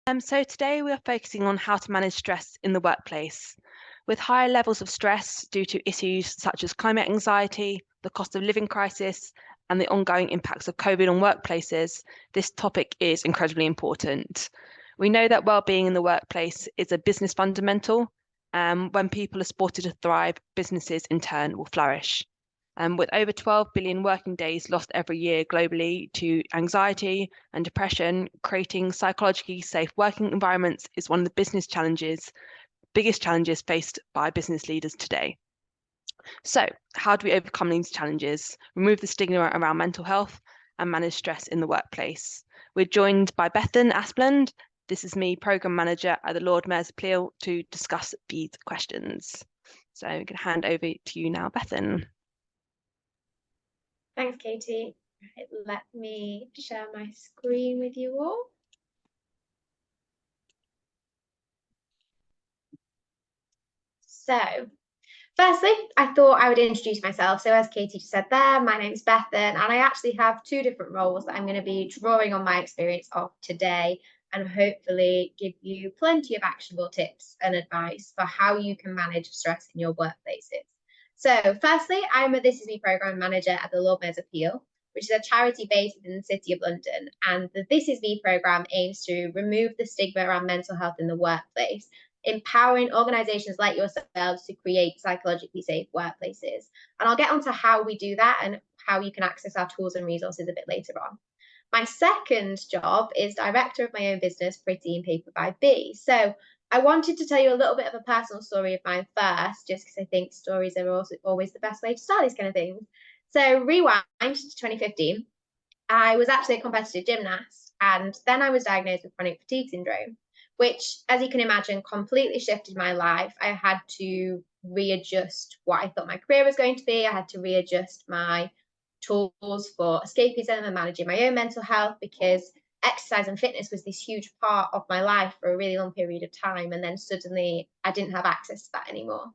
So today we are focusing on how to manage stress in the workplace. With higher levels of stress due to issues such as climate anxiety, the cost of living crisis, and the ongoing impacts of COVID on workplaces, this topic is incredibly important. We know that well-being in the workplace is a business fundamental. When people are supported to thrive, businesses in turn will flourish. With over 12 billion working days lost every year globally to anxiety and depression, creating psychologically safe working environments is one of the biggest challenges faced by business leaders today. So, how do we overcome these challenges, remove the stigma around mental health, and manage stress in the workplace? We're joined by Bethan Aspland. This is me, Programme Manager at the Lord Mayor's Appeal, to discuss these questions. So I'm going to hand over to you now, Bethan. Thanks, Katie. Right, let me share my screen with you all. So, firstly, I thought I would introduce myself. So as Katie just said there, my name is Bethan, and I actually have two different roles that I'm going to be drawing on my experience of today and hopefully give you plenty of actionable tips and advice for how you can manage stress in your workplaces. So firstly, I'm a This Is Me programme manager at the Lord Mayor's Appeal, which is a charity based in the City of London. And the This Is Me programme aims to remove the stigma around mental health in the workplace, empowering organisations like yourselves to create psychologically safe workplaces. And I'll get onto how we do that and how you can access our tools and resources a bit later on. My second job is director of my own business, Pretty in Paper by B. So I wanted to tell you a little bit of a personal story of mine first, just because I think stories are also always the best way to start these kind of things. So rewind to 2015, I was actually a competitive gymnast, and then I was diagnosed with chronic fatigue syndrome, which, as you can imagine, completely shifted my life. I had to readjust what I thought my career was going to be. I had to readjust my tools for escapism and managing my own mental health, because exercise and fitness was this huge part of my life for a really long period of time. And then suddenly I didn't have access to that anymore.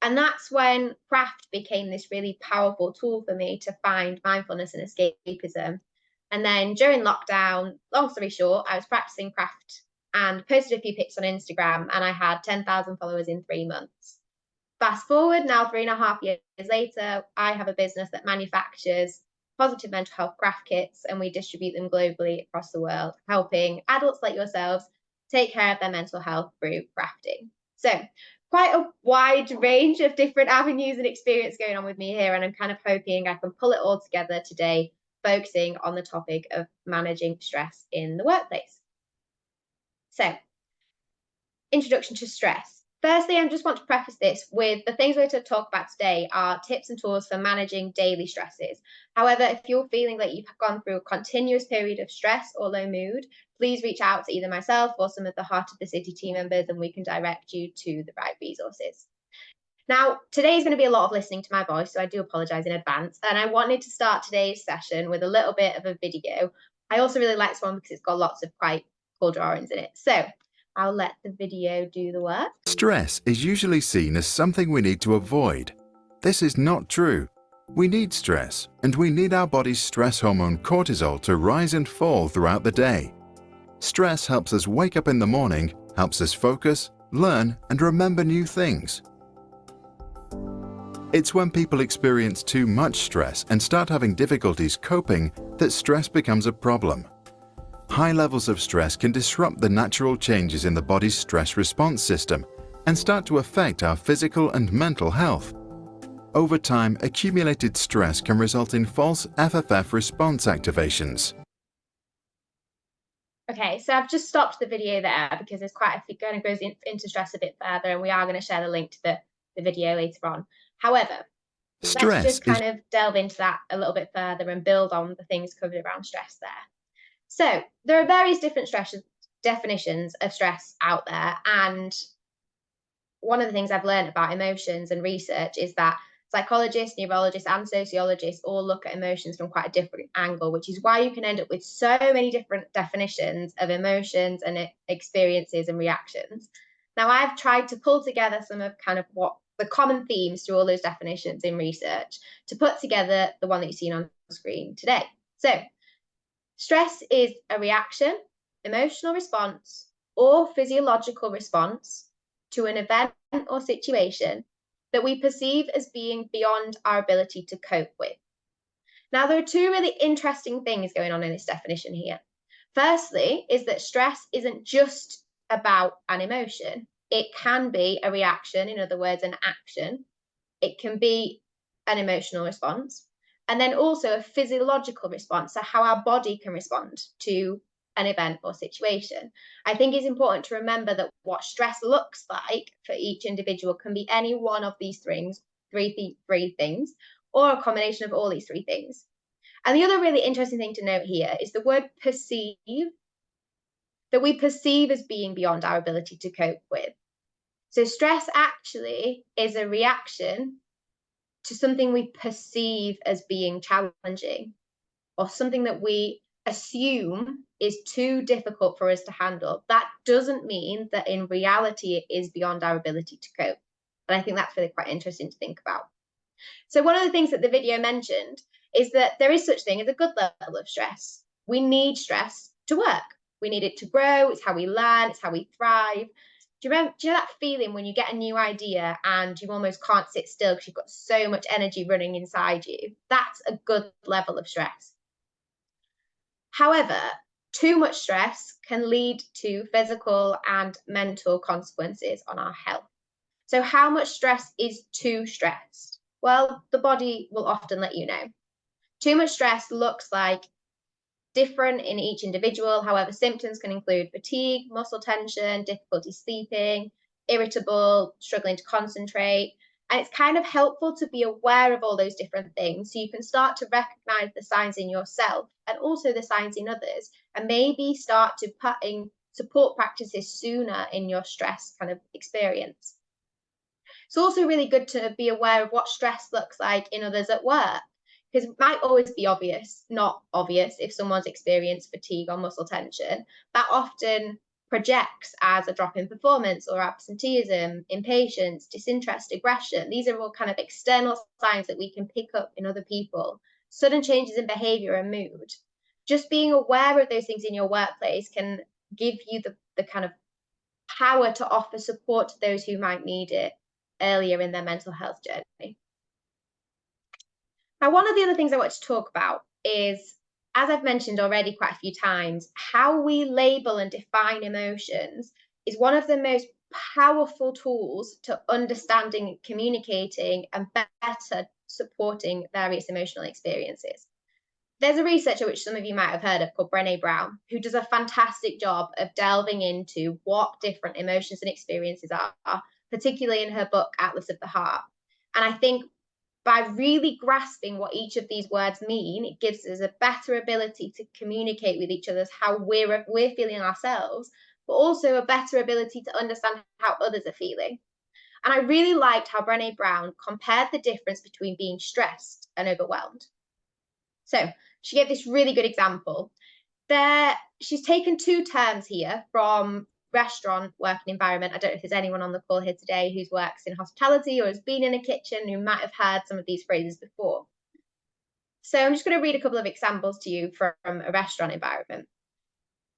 And that's when craft became this really powerful tool for me to find mindfulness and escapism. And then during lockdown, long story short, I was practicing craft and posted a few pics on Instagram, and I had 10,000 followers in 3 months. Fast forward now, 3.5 years later, I have a business that manufactures positive mental health craft kits, and we distribute them globally across the world, helping adults like yourselves take care of their mental health through crafting. So quite a wide range of different avenues and experience going on with me here, and I'm kind of hoping I can pull it all together today, focusing on the topic of managing stress in the workplace. So, introduction to stress. Firstly, I just want to preface this with the things we're going to talk about today are tips and tools for managing daily stresses. However, if you're feeling that you've gone through a continuous period of stress or low mood, please reach out to either myself or some of the Heart of the City team members, and we can direct you to the right resources. Now, today is going to be a lot of listening to my voice, so I do apologise in advance. And I wanted to start today's session with a little bit of a video. I also really like this one because it's got lots of quite cool drawings in it. So I'll let the video do the work. Stress is usually seen as something we need to avoid. This is not true. We need stress, and we need our body's stress hormone cortisol to rise and fall throughout the day. Stress helps us wake up in the morning, helps us focus, learn, and remember new things. It's when people experience too much stress and start having difficulties coping that stress becomes a problem. High levels of stress can disrupt the natural changes in the body's stress response system and start to affect our physical and mental health. Over time, accumulated stress can result in false FFF response activations. Okay, so I've just stopped the video there because there's quite a few going to go into stress a bit further, and we are going to share the link to the video later on. However, let's just kind of delve into that a little bit further and build on the things covered around stress there. So there are various different definitions of stress out there. And one of the things I've learned about emotions and research is that psychologists, neurologists, and sociologists all look at emotions from quite a different angle, which is why you can end up with so many different definitions of emotions and experiences and reactions. Now, I've tried to pull together some of kind of what the common themes to all those definitions in research to put together the one that you've seen on the screen today. So stress is a reaction, emotional response or physiological response to an event or situation that we perceive as being beyond our ability to cope with. Now, there are two really interesting things going on in this definition here. Firstly, is that stress isn't just about an emotion. It can be a reaction, in other words, an action. It can be an emotional response, and then also a physiological response, so how our body can respond to an event or situation. I think it's important to remember that what stress looks like for each individual can be any one of these things, three things, or a combination of all these three things. And the other really interesting thing to note here is the word perceive, that we perceive as being beyond our ability to cope with. So stress actually is a reaction to something we perceive as being challenging, or something that we assume is too difficult for us to handle. That doesn't mean that in reality it is beyond our ability to cope. And I think that's really quite interesting to think about. So one of the things that the video mentioned is that there is such thing as a good level of stress. We need stress to work. We need it to grow. It's how we learn. It's how we thrive. Do you know that feeling when you get a new idea and you almost can't sit still because you've got so much energy running inside you? That's a good level of stress. However, too much stress can lead to physical and mental consequences on our health. So how much stress is too stressed? Well, the body will often let you know. Too much stress looks like different in each individual. However, symptoms can include fatigue, muscle tension, difficulty sleeping, irritable, struggling to concentrate. And it's kind of helpful to be aware of all those different things so you can start to recognize the signs in yourself and also the signs in others, and maybe start to put in support practices sooner in your stress kind of experience. It's also really good to be aware of what stress looks like in others at work, because it might always be not obvious if someone's experienced fatigue or muscle tension. That often projects as a drop in performance or absenteeism, impatience, disinterest, aggression. These are all kind of external signs that we can pick up in other people. Sudden changes in behavior and mood. Just being aware of those things in your workplace can give you the kind of power to offer support to those who might need it earlier in their mental health journey. Now, one of the other things I want to talk about is, as I've mentioned already quite a few times, how we label and define emotions is one of the most powerful tools to understanding, communicating, and better supporting various emotional experiences. There's a researcher, which some of you might have heard of, called Brené Brown, who does a fantastic job of delving into what different emotions and experiences are, particularly in her book, Atlas of the Heart. And I think by really grasping what each of these words mean, it gives us a better ability to communicate with each other how we're feeling ourselves, but also a better ability to understand how others are feeling. And I really liked how Brené Brown compared the difference between being stressed and overwhelmed. So she gave this really good example. She's taken two terms here from restaurant working environment. I don't know if there's anyone on the call here today who works in hospitality or has been in a kitchen who might have heard some of these phrases before. So I'm just going to read a couple of examples to you from a restaurant environment.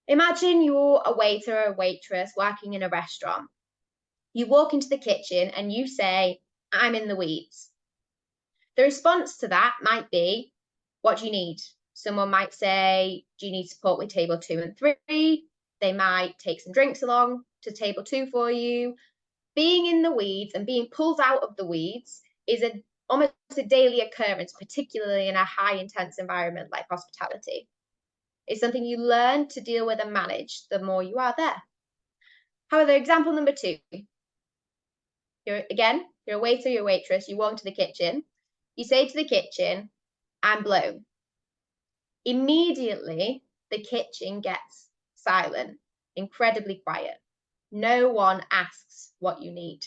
Imagine you're a waiter or a waitress working in a restaurant. You walk into the kitchen and you say, "I'm in the weeds." The response to that might be, "What do you need?" Someone might say, "Do you need support with table 2 and 3? They might take some drinks along to table 2 for you. Being in the weeds and being pulled out of the weeds is almost a daily occurrence, particularly in a high intense environment like hospitality. It's something you learn to deal with and manage the more you are there. However, example number 2, you're a waiter, you're a waitress, you walk into the kitchen, you say to the kitchen, "I'm blown." Immediately, the kitchen gets silent, incredibly quiet. No one asks what you need.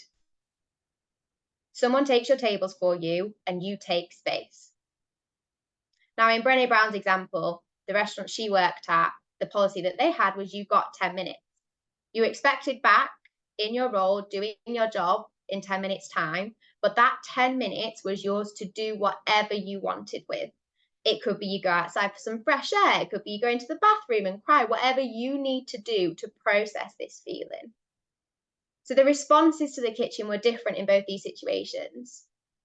Someone takes your tables for you and you take space. Now, in Brené Brown's example, the restaurant she worked at, the policy that they had was you got 10 minutes. You expected back in your role, doing your job in 10 minutes time, but that 10 minutes was yours to do whatever you wanted with. It could be you go outside for some fresh air. It could be you go into the bathroom and cry, whatever you need to do to process this feeling. So the responses to the kitchen were different in both these situations.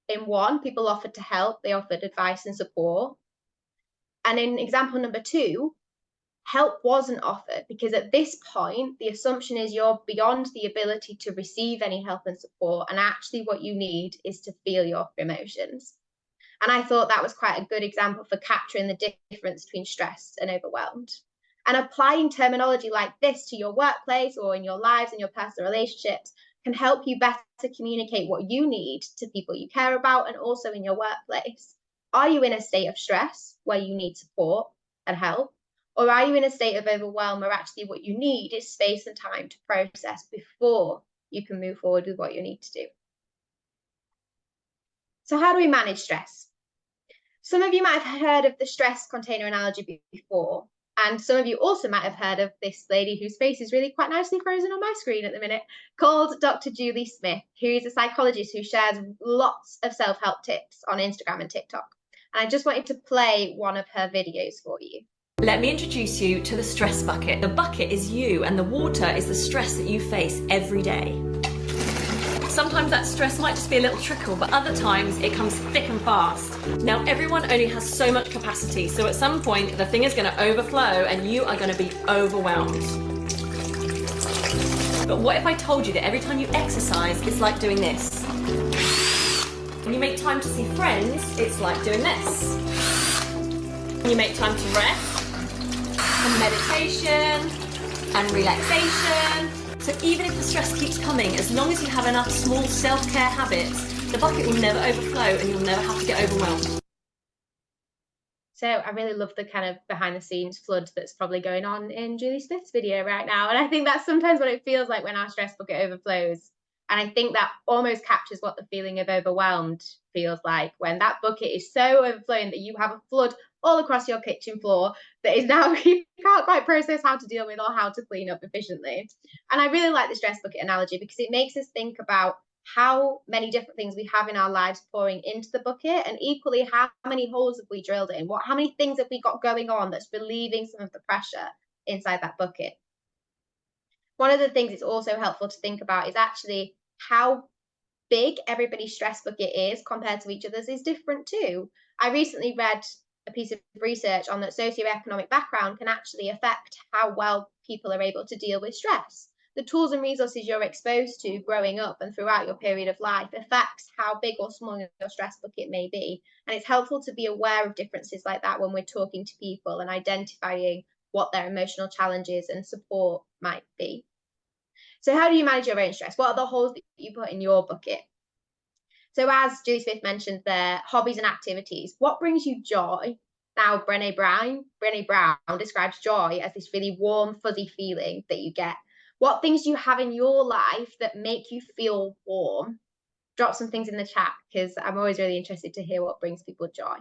In one, people offered to help, they offered advice and support. And in example number 2, help wasn't offered, because at this point, the assumption is you're beyond the ability to receive any help and support, and actually what you need is to feel your emotions. And I thought that was quite a good example for capturing the difference between stressed and overwhelmed. And applying terminology like this to your workplace or in your lives and your personal relationships can help you better communicate what you need to people you care about, and also in your workplace. Are you in a state of stress where you need support and help? Or are you in a state of overwhelm where actually what you need is space and time to process before you can move forward with what you need to do? So how do we manage stress? Some of you might have heard of the stress container analogy before, and some of you also might have heard of this lady whose face is really quite nicely frozen on my screen at the minute, called Dr. Julie Smith, who is a psychologist who shares lots of self-help tips on Instagram and TikTok. And I just wanted to play one of her videos for you. Let me introduce you to the stress bucket. The bucket is you, and the water is the stress that you face every day. Sometimes that stress might just be a little trickle, but other times it comes thick and fast. Now, everyone only has so much capacity, so at some point the thing is going to overflow and you are going to be overwhelmed. But what if I told you that every time you exercise, it's like doing this? When you make time to see friends, it's like doing this. When you make time to rest, and meditation, and relaxation. So even if the stress keeps coming, as long as you have enough small self-care habits, the bucket will never overflow and you'll never have to get overwhelmed. So I really love the kind of behind the scenes flood that's probably going on in Julie Smith's video right now. And I think that's sometimes what it feels like when our stress bucket overflows. And I think that almost captures what the feeling of overwhelmed feels like, when that bucket is so overflowing that you have a flood all across your kitchen floor that is now you can't quite process how to deal with or how to clean up efficiently. And I really like the stress bucket analogy because it makes us think about how many different things we have in our lives pouring into the bucket, and equally how many holes have we drilled in, how many things have we got going on that's relieving some of the pressure inside that bucket. One of the things it's also helpful to think about is actually how big everybody's stress bucket is compared to each other's is different too. I recently read a piece of research on that socioeconomic background can actually affect how well people are able to deal with stress. The tools and resources you're exposed to growing up and throughout your period of life affects how big or small your stress bucket may be. And it's helpful to be aware of differences like that when we're talking to people and identifying what their emotional challenges and support might be. So how do you manage your own stress? What are the holes that you put in your bucket? So as Julie Smith mentioned there, hobbies and activities. What brings you joy? Now, Brené Brown describes joy as this really warm, fuzzy feeling that you get. What things do you have in your life that make you feel warm? Drop some things in the chat because I'm always really interested to hear what brings people joy.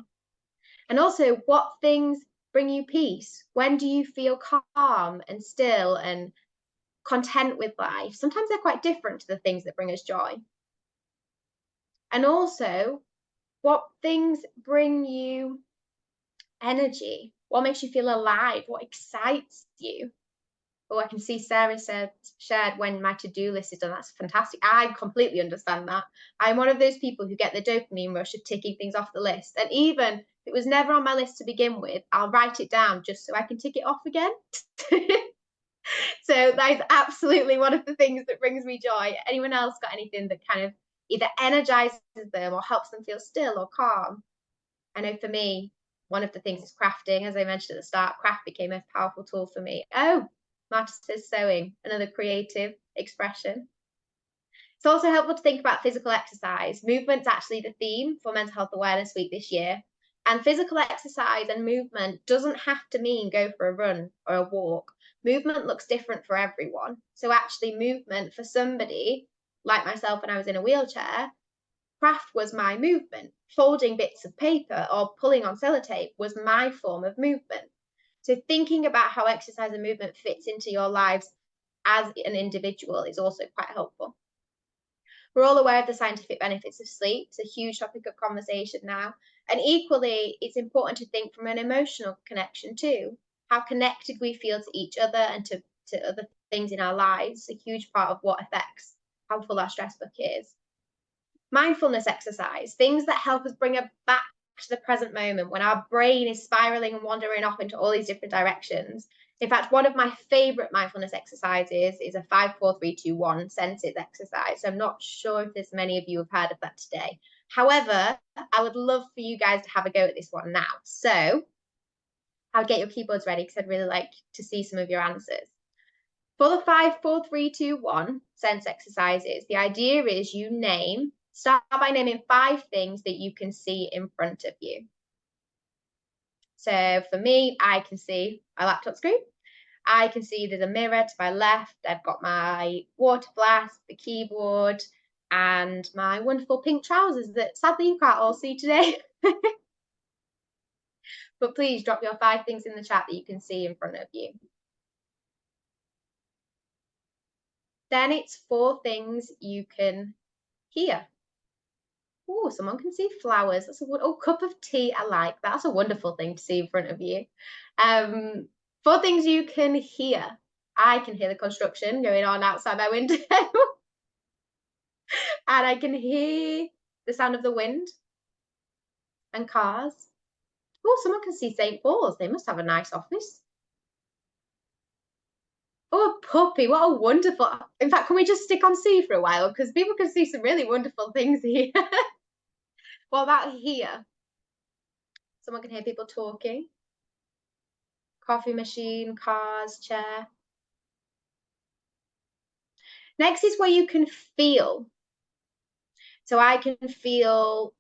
And also, what things bring you peace? When do you feel calm and still and content with life? Sometimes they're quite different to the things that bring us joy. And also, what things bring you energy? What makes you feel alive? What excites you? Oh, I can see Sarah shared when my to-do list is done. That's fantastic. I completely understand that. I'm one of those people who get the dopamine rush of ticking things off the list. And even if it was never on my list to begin with, I'll write it down just so I can tick it off again. So that is absolutely one of the things that brings me joy. Anyone else got anything that kind of either energizes them or helps them feel still or calm? I know for me, one of the things is crafting. As I mentioned at the start, craft became a powerful tool for me. Oh, Marta says sewing, another creative expression. It's also helpful to think about physical exercise. Movement's actually the theme for Mental Health Awareness Week this year. And physical exercise and movement doesn't have to mean go for a run or a walk. Movement looks different for everyone. So actually movement for somebody like myself when I was in a wheelchair, craft was my movement. Folding bits of paper or pulling on sellotape was my form of movement. So thinking about how exercise and movement fits into your lives as an individual is also quite helpful. We're all aware of the scientific benefits of sleep. It's a huge topic of conversation now. And equally, it's important to think from an emotional connection too. How connected we feel to each other and to other things in our lives, a huge part of what affects how full our stress book is. Mindfulness exercise, things that help us bring us back to the present moment when our brain is spiraling and wandering off into all these different directions. In fact, one of my favorite mindfulness exercises is a 5, 4, 3, 2, 1 senses exercise. So I'm not sure if there's many of you have heard of that today. However, I would love for you guys to have a go at this one now. So I'll get your keyboards ready because I'd really like to see some of your answers. For the 5, 4, 3, 2, 1 sense exercises, the idea is start by naming 5 things that you can see in front of you. So for me, I can see my laptop screen. I can see there's a mirror to my left. I've got my water flask, the keyboard, and my wonderful pink trousers that sadly you can't all see today. But please drop your 5 things in the chat that you can see in front of you. Then it's 4 things you can hear. Oh, someone can see flowers. That's cup of tea. I like that. That's a wonderful thing to see in front of you. 4 things you can hear. I can hear the construction going on outside my window. And I can hear the sound of the wind and cars. Oh, someone can see St. Paul's. They must have a nice office. Oh, a puppy. What a wonderful... In fact, can we just stick on C for a while? Because people can see some really wonderful things here. What about here? Someone can hear people talking. Coffee machine, cars, chair. Next is where you can feel. So I can feel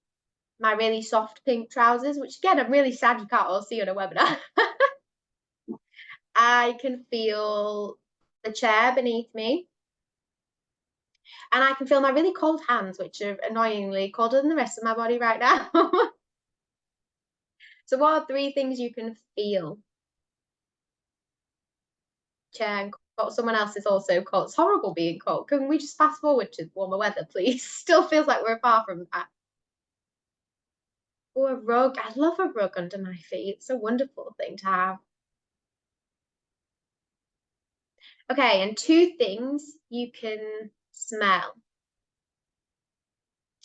my really soft pink trousers, which again, I'm really sad you can't all see on a webinar. I can feel the chair beneath me. And I can feel my really cold hands, which are annoyingly colder than the rest of my body right now. So what are 3 things you can feel? Chair and cold. Someone else is also cold. It's horrible being cold. Can we just fast forward to warmer weather, please? Still feels like we're far from that. Or a rug. I love a rug under my feet. It's a wonderful thing to have. Okay, and 2 things you can smell.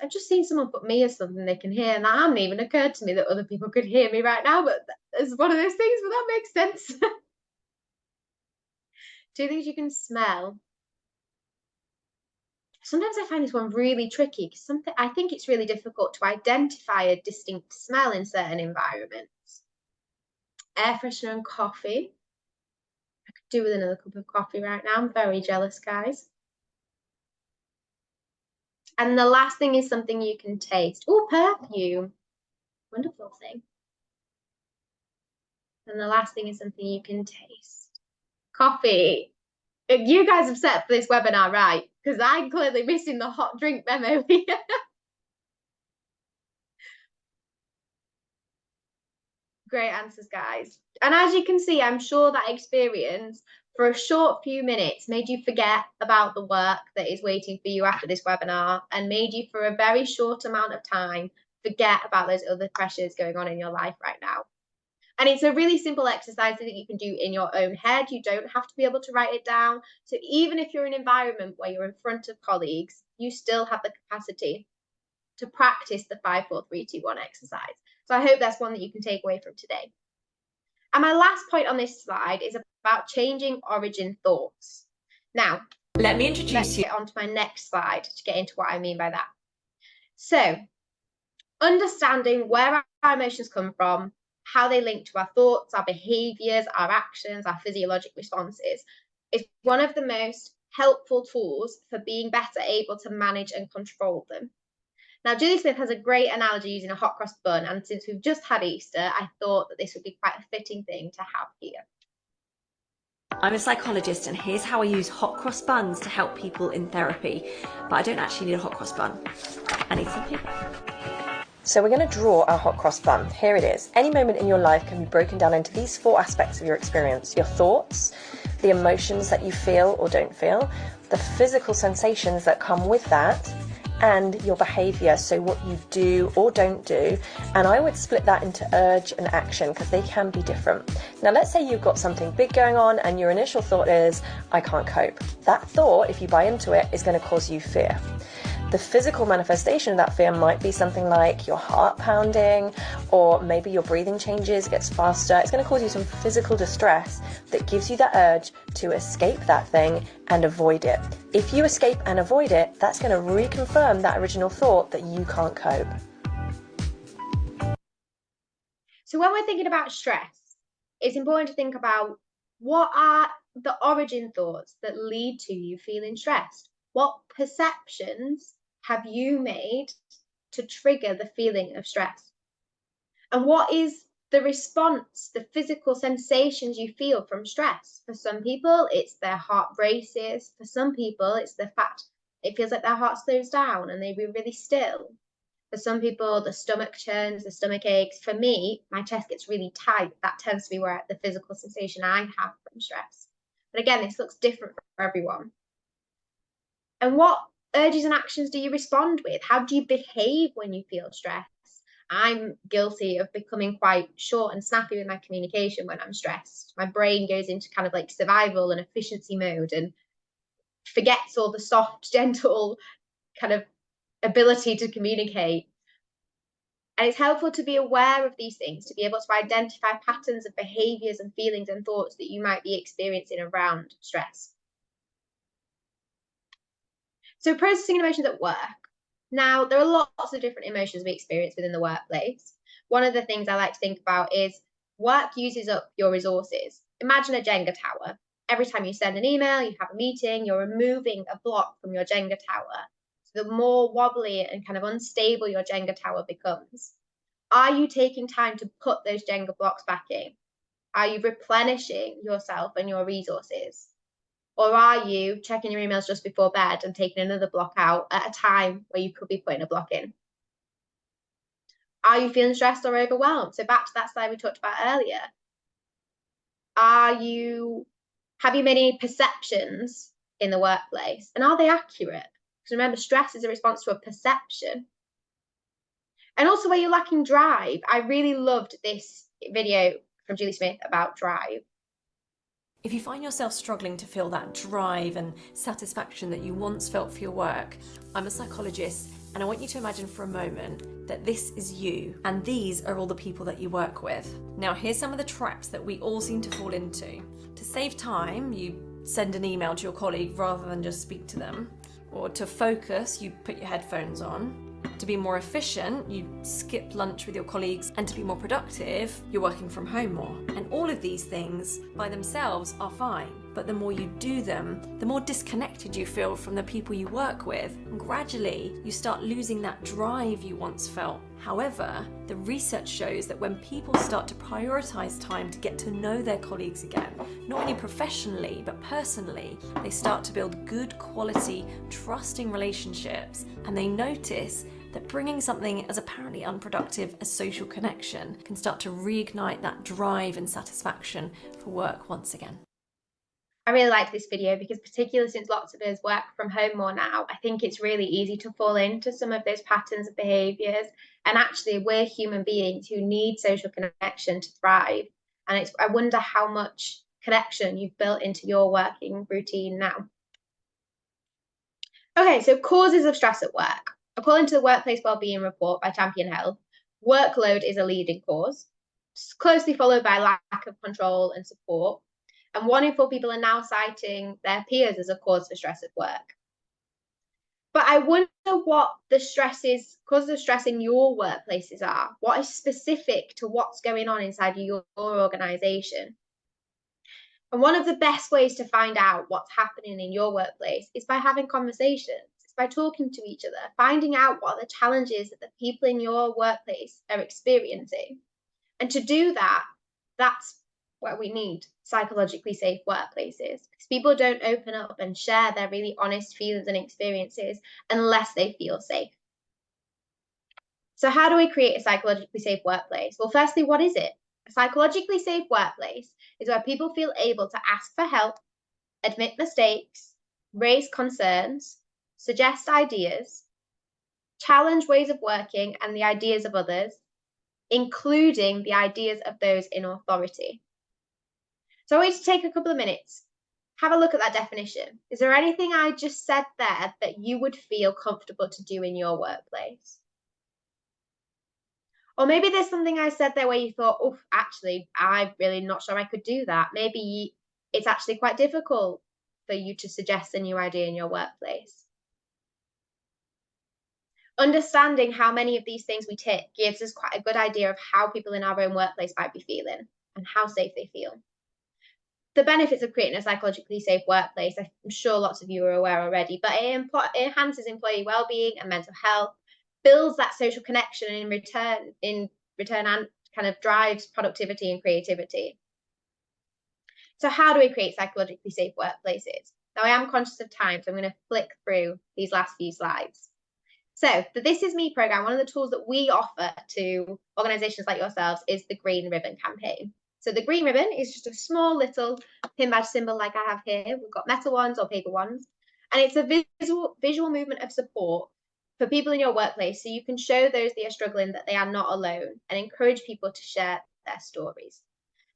I've just seen someone put me as something they can hear, and that hadn't even occurred to me that other people could hear me right now, but it's one of those things, but that makes sense. 2 things you can smell. Sometimes I find this one really tricky because I think it's really difficult to identify a distinct smell in certain environments. Air freshener and coffee. I could do with another cup of coffee right now. I'm very jealous, guys. And the last thing is something you can taste. Oh, perfume. Wonderful thing. And the last thing is something you can taste. Coffee. You guys have set for this webinar right, because I'm clearly missing the hot drink memo here. Great answers, guys. And as you can see, I'm sure that experience for a short few minutes made you forget about the work that is waiting for you after this webinar and made you for a very short amount of time forget about those other pressures going on in your life right now. And it's a really simple exercise that you can do in your own head. You don't have to be able to write it down. So even if you're in an environment where you're in front of colleagues, you still have the capacity to practice the 5, 4, 3, 2, 1 exercise. So I hope that's one that you can take away from today. And my last point on this slide is about changing origin thoughts. Now, let me introduce you. Let's get on to my next slide to get into what I mean by that. So, understanding where our emotions come from, how they link to our thoughts, our behaviors, our actions, our physiologic responses is one of the most helpful tools for being better able to manage and control them. Now, Julie Smith has a great analogy using a hot cross bun, and since we've just had Easter, I thought that this would be quite a fitting thing to have here. I'm a psychologist, and here's how I use hot cross buns to help people in therapy. But I don't actually need a hot cross bun. I need some paper. So we're going to draw our hot cross bun. Here it is. Any moment in your life can be broken down into these 4 aspects of your experience: your thoughts, the emotions that you feel or don't feel, the physical sensations that come with that, and your behaviour, so what you do or don't do, and I would split that into urge and action because they can be different. Now let's say you've got something big going on and your initial thought is, I can't cope. That thought, if you buy into it, is going to cause you fear. The physical manifestation of that fear might be something like your heart pounding, or maybe your breathing changes, gets faster. It's going to cause you some physical distress that gives you that urge to escape that thing and avoid it. If you escape and avoid it, that's going to reconfirm that original thought that you can't cope. So when we're thinking about stress, it's important to think about what are the origin thoughts that lead to you feeling stressed. What perceptions have you made to trigger the feeling of stress? And what is the response, the physical sensations you feel from stress? For some people, it's their heart races. For some people, it's the fact it feels like their heart slows down and they be really still. For some people, the stomach churns, the stomach aches. For me, my chest gets really tight. That tends to be where the physical sensation I have from stress. But again, this looks different for everyone. And what urges and actions do you respond with? How do you behave when you feel stress? I'm guilty of becoming quite short and snappy with my communication when I'm stressed. My brain goes into kind of like survival and efficiency mode and forgets all the soft, gentle kind of ability to communicate. And it's helpful to be aware of these things, to be able to identify patterns of behaviors and feelings and thoughts that you might be experiencing around stress. So processing emotions at work. Now, there are lots of different emotions we experience within the workplace. One of the things I like to think about is work uses up your resources. Imagine a Jenga tower. Every time you send an email, you have a meeting, you're removing a block from your Jenga tower. So the more wobbly and kind of unstable your Jenga tower becomes. Are you taking time to put those Jenga blocks back in? Are you replenishing yourself and your resources? Or are you checking your emails just before bed and taking another block out at a time where you could be putting a block in? Are you feeling stressed or overwhelmed? So back to that slide we talked about earlier. Have you made any perceptions in the workplace? And are they accurate? Because remember, stress is a response to a perception. And also where you're lacking drive. I really loved this video from Julie Smith about drive. If you find yourself struggling to feel that drive and satisfaction that you once felt for your work, I'm a psychologist and I want you to imagine for a moment that this is you and these are all the people that you work with. Now here's some of the traps that we all seem to fall into. To save time, you send an email to your colleague rather than just speak to them. Or to focus, you put your headphones on. To be more efficient, you skip lunch with your colleagues, and to be more productive, you're working from home more. And all of these things by themselves are fine, but the more you do them, the more disconnected you feel from the people you work with, and gradually you start losing that drive you once felt. However, the research shows that when people start to prioritize time to get to know their colleagues again, not only professionally but personally, they start to build good quality, trusting relationships, and they notice that bringing something as apparently unproductive as social connection can start to reignite that drive and satisfaction for work once again. I really like this video because particularly since lots of us work from home more now, I think it's really easy to fall into some of those patterns of behaviours. And actually, we're human beings who need social connection to thrive. And I wonder how much connection you've built into your working routine now. Okay, so causes of stress at work. According to the Workplace Wellbeing Report by Champion Health, workload is a leading cause, closely followed by lack of control and support. And 1 in 4 people are now citing their peers as a cause for stress at work. But I wonder what the causes of stress in your workplaces are. What is specific to what's going on inside your organisation? And one of the best ways to find out what's happening in your workplace is by having conversations. It's by talking to each other, finding out what are the challenges that the people in your workplace are experiencing. And to do that, that's where we need psychologically safe workplaces, because people don't open up and share their really honest feelings and experiences unless they feel safe. So how do we create a psychologically safe workplace? Well, firstly, what is it? A psychologically safe workplace is where people feel able to ask for help, admit mistakes, raise concerns, suggest ideas, challenge ways of working and the ideas of others, including the ideas of those in authority. So I want you to take a couple of minutes, have a look at that definition. Is there anything I just said there that you would feel comfortable to do in your workplace? Or maybe there's something I said there where you thought, oh, actually, I'm really not sure I could do that. Maybe it's actually quite difficult for you to suggest a new idea in your workplace. Understanding how many of these things we tick gives us quite a good idea of how people in our own workplace might be feeling and how safe they feel. The benefits of creating a psychologically safe workplace, I'm sure lots of you are aware already, but it enhances employee well-being and mental health, builds that social connection, and in return and kind of drives productivity and creativity. So how do we create psychologically safe workplaces? Now I am conscious of time, so I'm going to flick through these last few slides. So the This Is Me program, one of the tools that we offer to organizations like yourselves is the Green Ribbon campaign. So the green ribbon is just a small little pin badge symbol like I have here. We've got metal ones or paper ones. And it's a visual movement of support for people in your workplace, so you can show those that are struggling that they are not alone and encourage people to share their stories.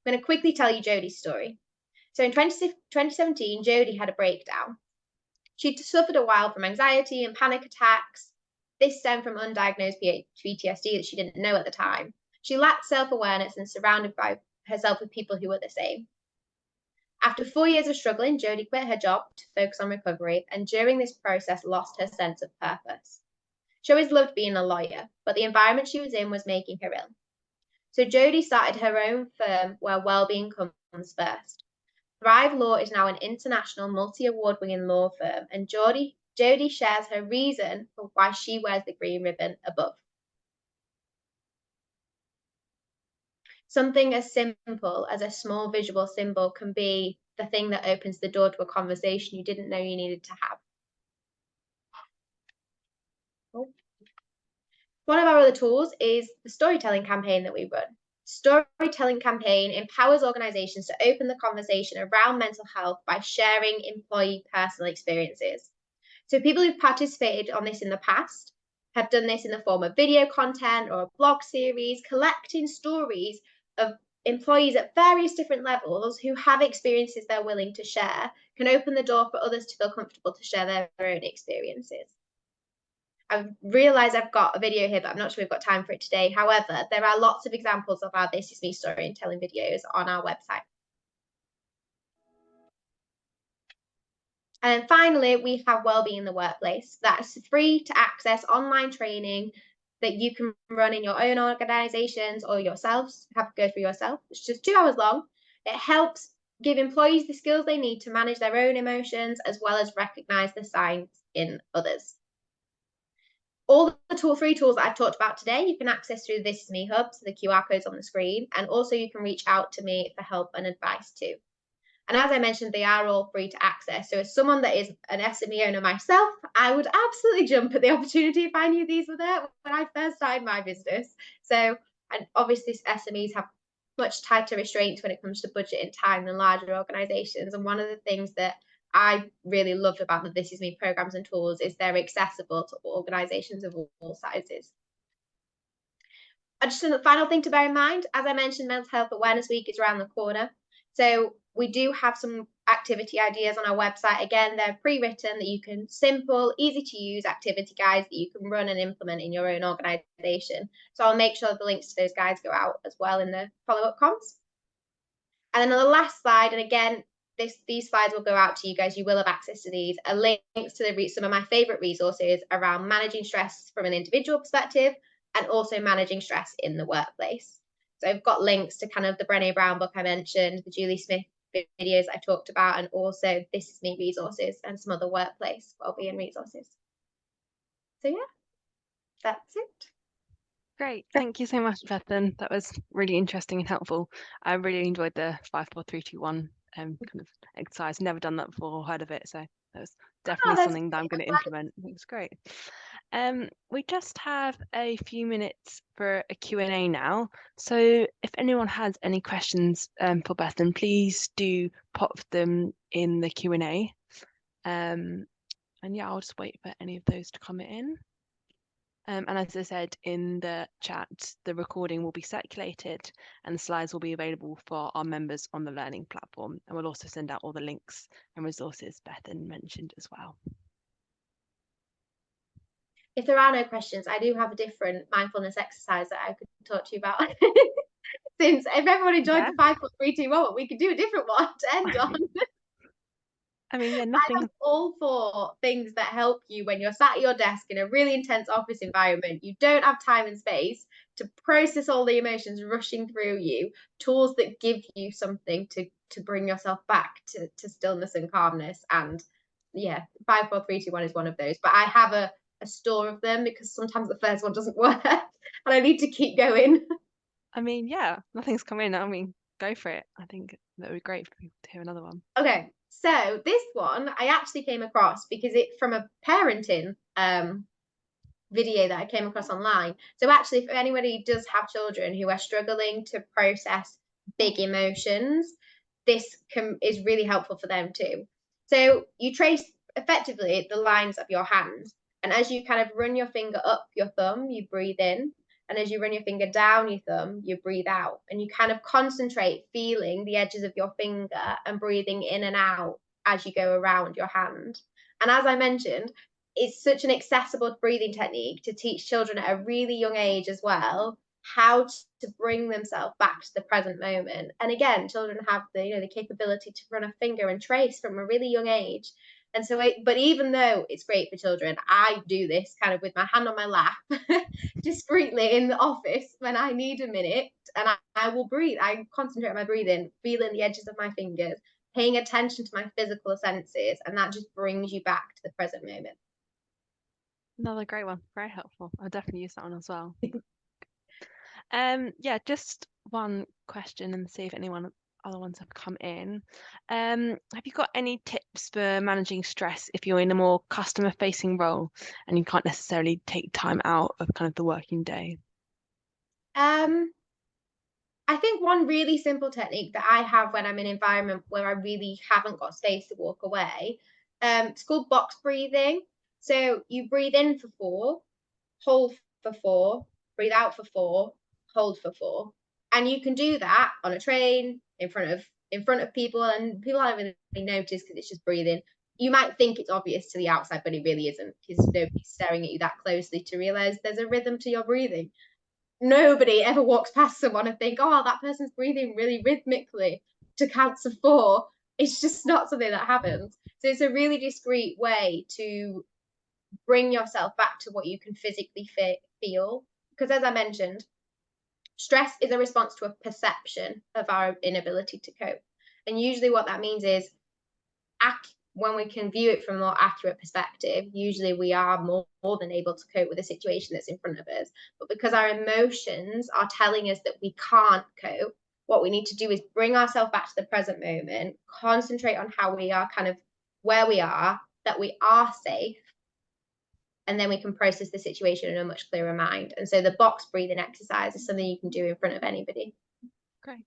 I'm going to quickly tell you Jodie's story. So in 2017, Jodie had a breakdown. She'd suffered a while from anxiety and panic attacks. This stemmed from undiagnosed PTSD that she didn't know at the time. She lacked self-awareness and surrounded by herself with people who were the same. After 4 years of struggling, Jodie quit her job to focus on recovery, and during this process lost her sense of purpose. She always loved being a lawyer, but the environment she was in was making her ill. So Jodie started her own firm where well-being comes first. Thrive Law is now an international multi-award-winning law firm, and Jodie shares her reason for why she wears the green ribbon above. Something as simple as a small visual symbol can be the thing that opens the door to a conversation you didn't know you needed to have. One of our other tools is the storytelling campaign that we run. Storytelling campaign empowers organizations to open the conversation around mental health by sharing employee personal experiences. So people who've participated on this in the past have done this in the form of video content or a blog series, collecting stories of employees at various different levels who have experiences they're willing to share, can open the door for others to feel comfortable to share their own experiences. I've realised I've got a video here, but I'm not sure we've got time for it today. However, there are lots of examples of our This Is Me storytelling videos on our website. And then finally, we have Wellbeing in the Workplace. That's free to access online training that you can run in your own organizations or yourselves, have to go through yourself. It's just 2 hours long. It helps give employees the skills they need to manage their own emotions, as well as recognize the signs in others. All the free tools that I've talked about today, you can access through the This Is Me Hub, so the QR code's on the screen, and also you can reach out to me for help and advice too. And as I mentioned, they are all free to access. So as someone that is an SME owner myself, I would absolutely jump at the opportunity if I knew these were there when I first started my business. So, and obviously SMEs have much tighter restraints when it comes to budget and time than larger organizations. And one of the things that I really loved about the This Is Me programs and tools is they're accessible to organizations of all sizes. Just a final thing to bear in mind, as I mentioned, Mental Health Awareness Week is around the corner. So we do have some activity ideas on our website. Again, they're pre-written that you can, simple, easy to use activity guides that you can run and implement in your own organization. So I'll make sure the links to those guides go out as well in the follow-up comms. And then on the last slide, and again, these slides will go out to you guys. You will have access to these. Links to some of my favorite resources around managing stress from an individual perspective and also managing stress in the workplace. So I've got links to kind of the Brené Brown book I mentioned, the Julie Smith videos I talked about, and also This Is Me resources and some other workplace wellbeing resources. So yeah, that's it. Great. Thank you so much, Bethan. That was really interesting and helpful. I really enjoyed the 5, 4, 3, 2, 1 kind of exercise. Never done that before or heard of it. So that was definitely something that I'm going to implement. It was great. We just have a few minutes for a Q&A now. So if anyone has any questions for Bethan, please do pop them in the Q&A. And yeah, I'll just wait for any of those to come in. And as I said in the chat, the recording will be circulated and the slides will be available for our members on the learning platform. And we'll also send out all the links and resources Bethan mentioned as well. If there are no questions, I do have a different mindfulness exercise that I could talk to you about. Since if everyone enjoyed the 5, 4, 3, 2, 1, we could do a different one to end on. I mean, yeah, nothing. I'm all for things that help you when you're sat at your desk in a really intense office environment. You don't have time and space to process all the emotions rushing through you. Tools that give you something to bring yourself back to stillness and calmness. And yeah, 5, 4, 3, 2, 1 is one of those. But I have a store of them because sometimes the first one doesn't work and I need to keep going. I mean, yeah, nothing's come in. I mean, go for it. I think that would be great for people to hear another one. Okay, so this one I actually came across because it from a parenting video that I came across online. So actually, if anybody does have children who are struggling to process big emotions, this is really helpful for them too. So you trace effectively the lines of your hand, and as you kind of run your finger up your thumb, you breathe in. And as you run your finger down your thumb, you breathe out. And you kind of concentrate feeling the edges of your finger and breathing in and out as you go around your hand. And as I mentioned, it's such an accessible breathing technique to teach children at a really young age as well how to bring themselves back to the present moment. And again, children have the capability to run a finger and trace from a really young age. And so, but even though it's great for children, I do this kind of with my hand on my lap, discreetly in the office when I need a minute, and I will breathe. I concentrate on my breathing, feeling the edges of my fingers, paying attention to my physical senses, and that just brings you back to the present moment. Another great one, very helpful. I'll definitely use that one as well. Yeah, just one question and see if other ones have come in. Have you got any tips for managing stress if you're in a more customer facing role and you can't necessarily take time out of kind of the working day? I think one really simple technique that I have when I'm in an environment where I really haven't got space to walk away, it's called box breathing. So you breathe in for 4, hold for 4, breathe out for 4, hold for 4. And you can do that on a train, in front of people, and people don't really notice because it's just breathing. You might think it's obvious to the outside, but it really isn't, because nobody's staring at you that closely to realize there's a rhythm to your breathing. Nobody ever walks past someone and think, oh, that person's breathing really rhythmically to count to 4. It's just not something that happens. So it's a really discreet way to bring yourself back to what you can physically feel. Because as I mentioned, stress is a response to a perception of our inability to cope. And usually what that means is when we can view it from a more accurate perspective, usually we are more than able to cope with a situation that's in front of us. But because our emotions are telling us that we can't cope, what we need to do is bring ourselves back to the present moment, concentrate on how we are, kind of where we are, that we are safe, and then we can process the situation in a much clearer mind. And so the box breathing exercise is something you can do in front of anybody. Great.